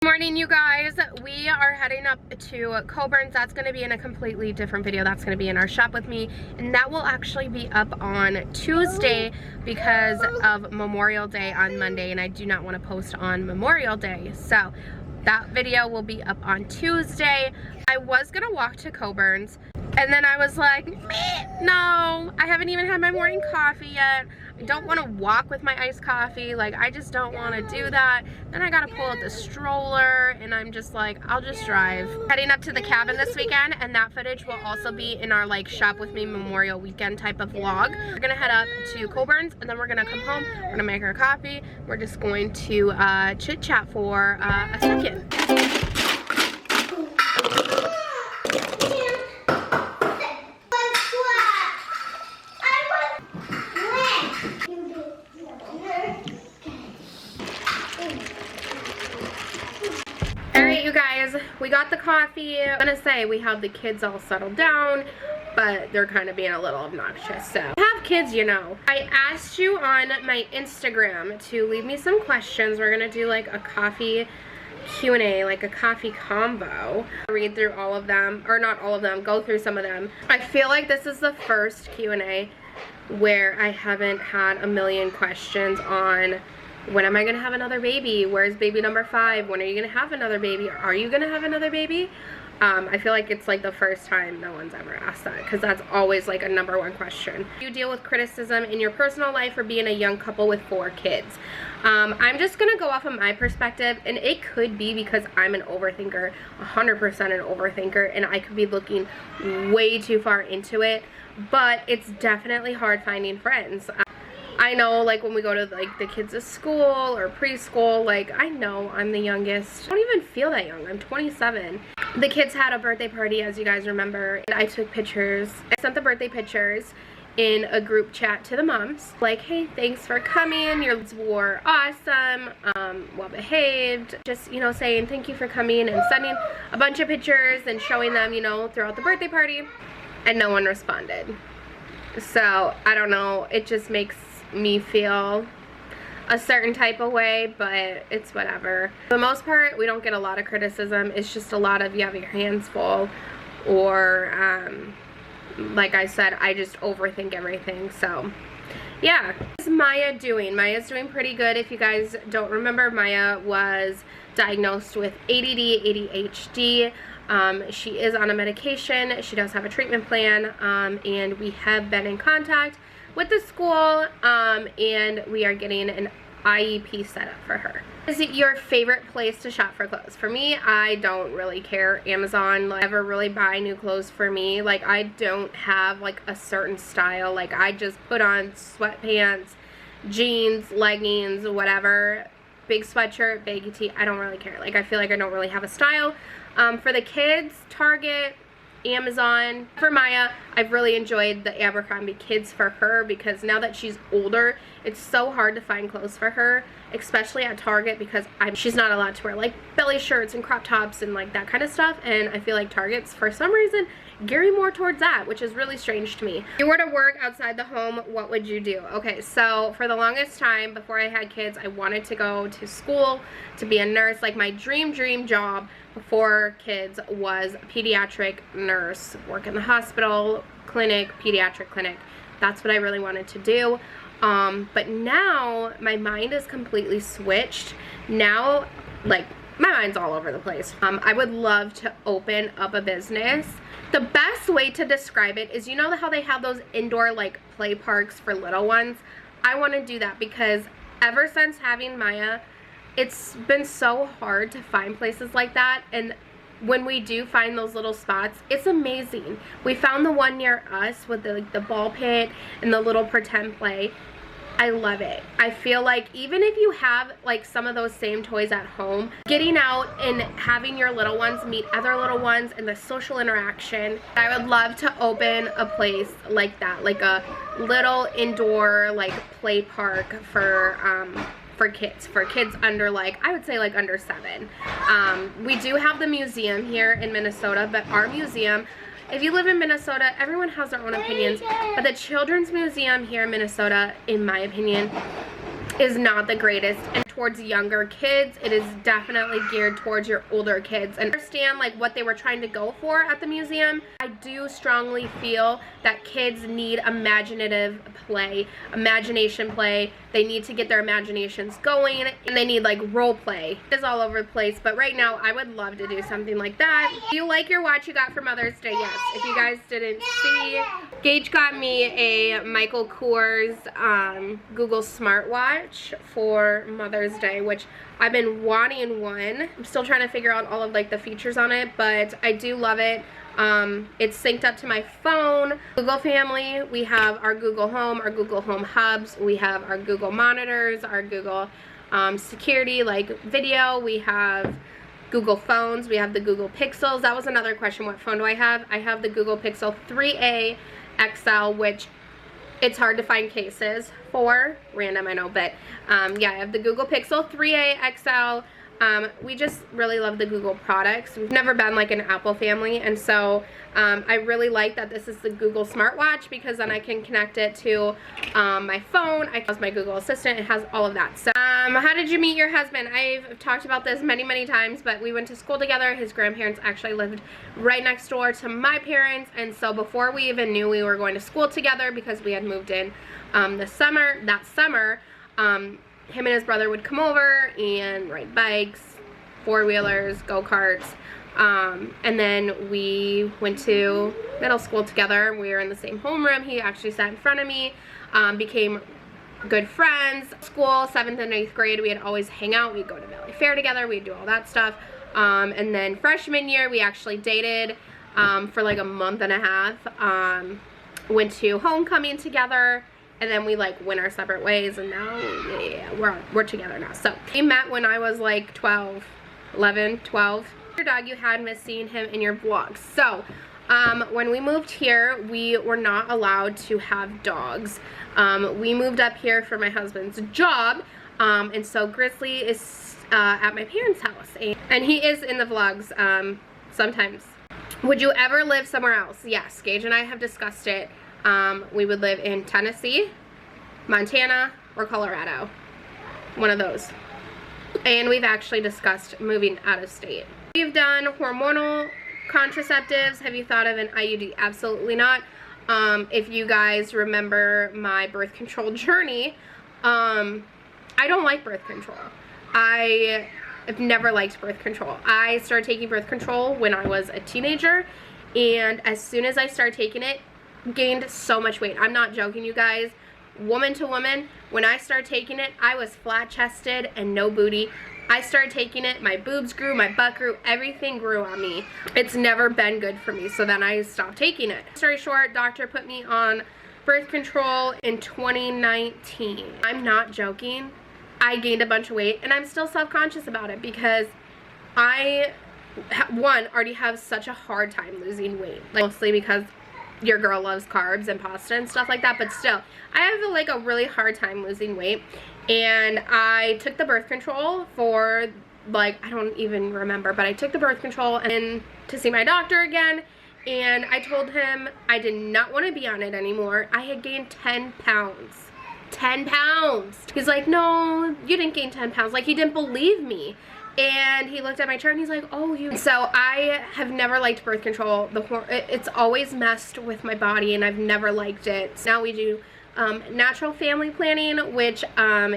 Good morning, you guys. We are heading up to Coburn's. That's going to be in a completely different video. That's going to be in our shop with me, and that will actually be up on Tuesday because of Memorial Day on Monday, and I do not want to post on Memorial Day, so that video will be up on Tuesday. I was going to walk to Coburn's, and then I was like, no, I haven't even had my morning coffee yet. I don't want to walk with my iced coffee. Like, I just don't want to do that. Then I got to pull out the stroller, and I'm just like, I'll just drive. Heading up to the cabin this weekend, and that footage will also be in our like shop with me Memorial weekend type of vlog. We're gonna head up to Coburn's, and then we're gonna come home. We're gonna make our coffee. We're just going to chit chat for a second. Alright, you guys, we got the coffee. I'm gonna say we have the kids all settled down, but they're kind of being a little obnoxious, so. Have kids, you know. I asked you on my Instagram to leave me some questions. We're gonna do like a coffee Q&A, like a coffee combo. Read through all of them, or not all of them, go through some of them. I feel like this is the first Q&A where I haven't had a million questions on when am I gonna have another baby? Where's baby number 5? When are you gonna have another baby? Are you gonna have another baby? I feel like it's like the first time no one's ever asked that, because that's always like a #1 question. Do you deal with criticism in your personal life for being a young couple with 4 kids? I'm just gonna go off of my perspective, and it could be because I'm an overthinker, 100% an overthinker, and I could be looking way too far into it, but it's definitely hard finding friends. I know, like, when we go to, like, the kids' school or preschool, like, I know I'm the youngest. I don't even feel that young. I'm 27. The kids had a birthday party, as you guys remember, and I took pictures. I sent the birthday pictures in a group chat to the moms. Like, hey, thanks for coming. Your kids were awesome, well behaved. Just, you know, saying thank you for coming and sending a bunch of pictures and showing them, you know, throughout the birthday party. And no one responded. So, I don't know. It just makes me feel a certain type of way, but it's whatever. For the most part, we don't get a lot of criticism. It's just a lot of you have your hands full, or like I said, I just overthink everything. So yeah. How's Maya doing? Maya's doing pretty good. If you guys don't remember, Maya was diagnosed with ADD, ADHD. She is on a medication. She does have a treatment plan, and we have been in contact with the school, and we are getting an IEP set up for her. Is it your favorite place to shop for clothes? For me, I don't really care. Amazon, like, never really buy new clothes for me. Like, I don't have like a certain style. Like, I just put on sweatpants, jeans, leggings, whatever, big sweatshirt, baggy tee. I don't really care. Like, I feel like I don't really have a style. For the kids, Target, Amazon. For Maya, I've really enjoyed the Abercrombie Kids for her, because now that she's older, it's so hard to find clothes for her, especially at Target, because she's not allowed to wear like belly shirts and crop tops and like that kind of stuff, and I feel like Target's, for some reason, gearing more towards that, which is really strange to me. If you were to work outside the home, what would you do? Okay, so for the longest time before I had kids, I wanted to go to school to be a nurse. Like, my dream job before kids was a pediatric nurse, work in the hospital, clinic, pediatric clinic. That's what I really wanted to do. But now my mind is completely switched. Now, like, my mind's all over the place. I would love to open up a business. The best way to describe it is, you know how they have those indoor like play parks for little ones? I want to do that, because ever since having Maya, it's been so hard to find places like that, and when we do find those little spots, it's amazing. We found the one near us with the, like, the ball pit and the little pretend play. I love it. I feel like even if you have like some of those same toys at home, getting out and having your little ones meet other little ones and the social interaction, I would love to open a place like that, like a little indoor like play park for kids under, like, I would say like under 7. We do have the museum here in Minnesota, but our museum, if you live in Minnesota, everyone has their own opinions, but the Children's Museum here in Minnesota, in my opinion, is not the greatest. And towards younger kids, it is definitely geared towards your older kids. And understand like what they were trying to go for at the museum. I do strongly feel that kids need imaginative play, imagination play. They need to get their imaginations going, and they need like role play. It's all over the place, but right now I would love to do something like that. Do you like your watch you got for Mother's Day? Yes. If you guys didn't see, Gage got me a Michael Kors Google smartwatch for Mother's Day, which I've been wanting one. I'm still trying to figure out all of like the features on it, but I do love it. It's synced up to my phone. Google family, we have our Google Home, our Google Home hubs, we have our Google monitors, our Google security like video, we have Google phones, we have the Google Pixels. That was another question, what phone do I have? I have the Google Pixel 3a XL, which it's hard to find cases for. Random, I know, but yeah, I have the Google Pixel 3a XL. We just really love the Google products. We've never been like an Apple family, and so I really like that this is the Google smartwatch, because then I can connect it to my phone. I have my Google Assistant. It has all of that. So how did you meet your husband? I've talked about this many times, but we went to school together. His grandparents actually lived right next door to my parents, and so before we even knew we were going to school together, because we had moved in that summer, him and his brother would come over and ride bikes, four-wheelers, go-karts, and then we went to middle school together. We were in the same homeroom. He actually sat in front of me, became good friends. School, 7th and 8th grade, we'd always hang out. We'd go to Valley Fair together. We'd do all that stuff. And then freshman year, we actually dated for like a month and a half. Went to homecoming together. And then we like went our separate ways, and now yeah, we're together now. So we met when I was like 11, 12. Your dog, you had missed seeing him in your vlogs. So when we moved here, we were not allowed to have dogs. We moved up here for my husband's job, and so Grizzly is at my parents' house, and he is in the vlogs sometimes. Would you ever live somewhere else? Yes, Gage and I have discussed it. We would live in Tennessee, Montana, or Colorado. One of those. And we've actually discussed moving out of state. We've done hormonal contraceptives. Have you thought of an IUD? Absolutely not. If you guys remember my birth control journey, I don't like birth control. I have never liked birth control. I started taking birth control when I was a teenager, and as soon as I started taking it, gained so much weight. I'm not joking, you guys. Woman to woman, when I started taking it, I was flat-chested and no booty. I started taking it, my boobs grew, my butt grew, everything grew on me. It's never been good for me, so then I stopped taking it. Story short, doctor put me on birth control in 2019. I'm not joking. I gained a bunch of weight, and I'm still self-conscious about it, because I, one, already have such a hard time losing weight. Like, mostly because your girl loves carbs and pasta and stuff like that, but still, I have like a really hard time losing weight. And I took the birth control for like, I don't even remember, but I took the birth control and to see my doctor again, and I told him I did not want to be on it anymore. I had gained 10 pounds. 10 pounds. He's like, no, you didn't gain 10 pounds. Like, he didn't believe me. And he looked at my chart and he's like, oh, you. So I have never liked birth control. It's always messed with my body, and I've never liked it. So now we do natural family planning, which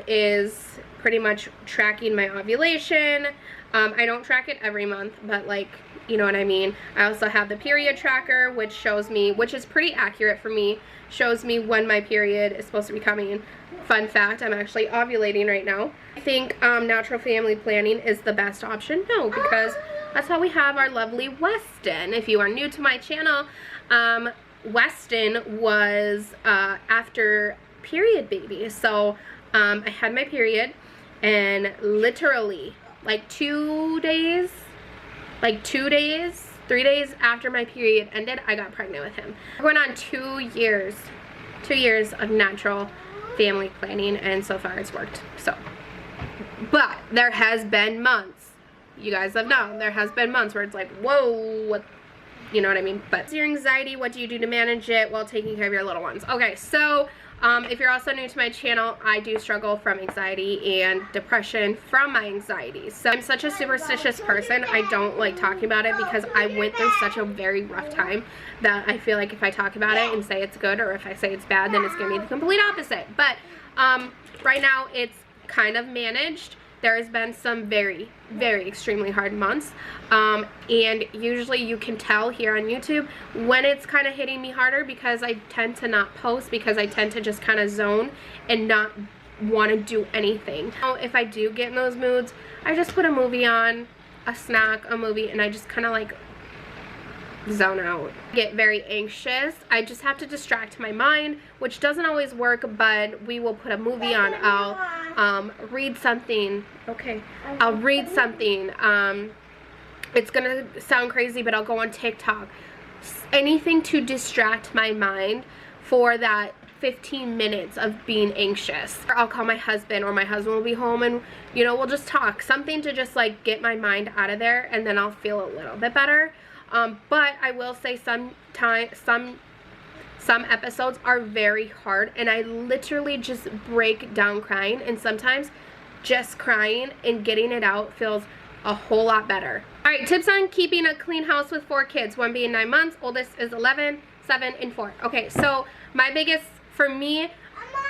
is pretty much tracking my ovulation. I don't track it every month, but like, you know what I mean. I also have the period tracker, which shows me, which is pretty accurate for me, shows me when my period is supposed to be coming. Fun fact, I'm actually ovulating right now. I think natural family planning is the best option. No, because that's how we have our lovely Weston. If you are new to my channel, Weston was after period baby. So I had my period, and literally like 2 days, 3 days after my period ended, I got pregnant with him. We're going on 2 years of natural family planning, and so far it's worked. So, but there has been months, you guys have known, there has been months where it's like, whoa, what, you know what I mean? But your anxiety, what do you do to manage it while taking care of your little ones? Okay, so If you're also new to my channel, I do struggle from anxiety and depression from my anxiety. So I'm such a superstitious person. I don't like talking about it because I went through such a very rough time that I feel like if I talk about it and say it's good, or if I say it's bad, then it's going to be the complete opposite. But right now it's kind of managed. There has been some very, very extremely hard months, and usually you can tell here on YouTube when it's kind of hitting me harder, because I tend to not post, because I tend to just kind of zone and not want to do anything. So if I do get in those moods, I just put a movie on, a snack, a movie, and I just kind of like zone out. I get very anxious. I just have to distract my mind, which doesn't always work, but we will put a movie on. I'll read something. Okay, I'll read something. It's gonna sound crazy, but I'll go on TikTok. Anything to distract my mind for that 15 minutes of being anxious. Or I'll call my husband, or my husband will be home, and you know, we'll just talk. Something to just like get my mind out of there, and then I'll feel a little bit better. But I will say some episodes are very hard, and I literally just break down crying, and sometimes just crying and getting it out feels a whole lot better. Alright, tips on keeping a clean house with 4 kids, one being 9 months, oldest is 11, 7, and 4. Okay, so my biggest, for me,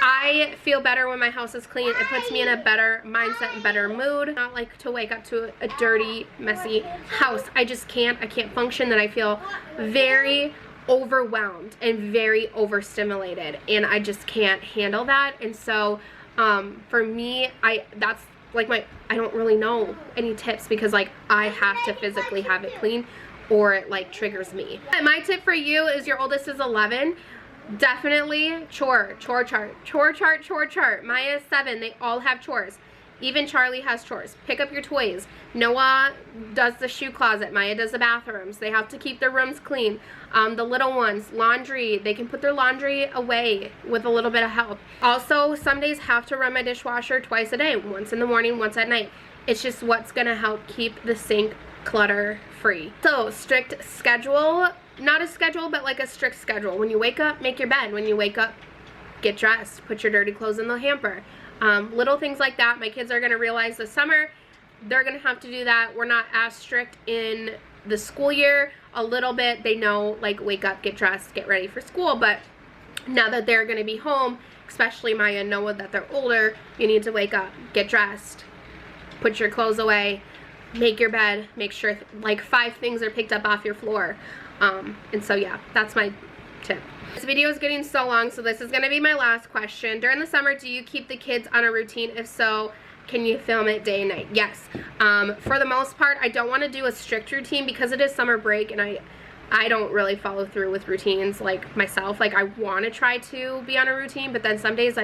I feel better when my house is clean. It puts me in a better mindset and better mood. I don't like to wake up to a dirty, messy house. I just can't. I can't function. That I feel very overwhelmed and very overstimulated, and I just can't handle that. And so for me, that's like I don't really know any tips, because like I have to physically have it clean or it like triggers me. My tip for you is your oldest is 11. Definitely chore chart. Maya is 7. They all have chores. Even Charlie has chores. Pick up your toys. Noah does the shoe closet. Maya does the bathrooms. They have to keep their rooms clean. The little ones, laundry. They can put their laundry away with a little bit of help. Also, some days have to run my dishwasher twice a day. Once in the morning, once at night. It's just what's going to help keep the sink clutter free. So, strict schedule. Not a schedule, but like a strict schedule. When you wake up, make your bed. When you wake up, get dressed. Put your dirty clothes in the hamper. Little things like that. My kids are going to realize this summer they're going to have to do that. We're not as strict in the school year. A little bit. They know, like, wake up, get dressed, get ready for school. But now that they're going to be home, especially Maya and Noah, that they're older, you need to wake up, get dressed, put your clothes away, make your bed, make sure like 5 things are picked up off your floor. And so yeah, that's my tip. This video is getting so long, so this is going to be my last question. During the summer, do you keep the kids on a routine? If so, can you film it day and night? Yes. For the most part, I don't want to do a strict routine because it is summer break, and I don't really follow through with routines like myself. Like, I want to try to be on a routine, but then some days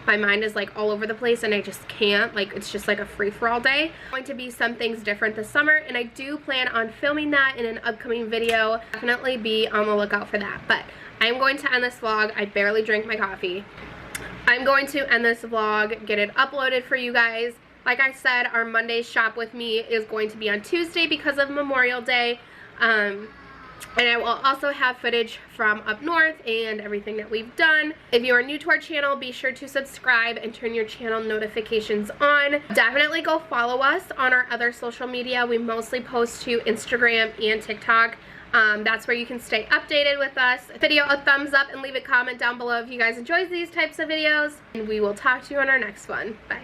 my mind is like all over the place and I just can't. Like, it's just like a free-for-all day. Going to be some things different this summer, and I do plan on filming that in an upcoming video. Definitely be on the lookout for that. But I'm going to end this vlog. I barely drank my coffee. I'm going to end this vlog, get it uploaded for you guys. Like I said, our Monday shop with me is going to be on Tuesday because of Memorial Day. And I will also have footage from up north and everything that we've done. If you are new to our channel, be sure to subscribe and turn your channel notifications on. Definitely go follow us on our other social media. We mostly post to Instagram and TikTok. That's where you can stay updated with us. Video a thumbs up and leave a comment down below if you guys enjoy these types of videos. And we will talk to you on our next one. Bye.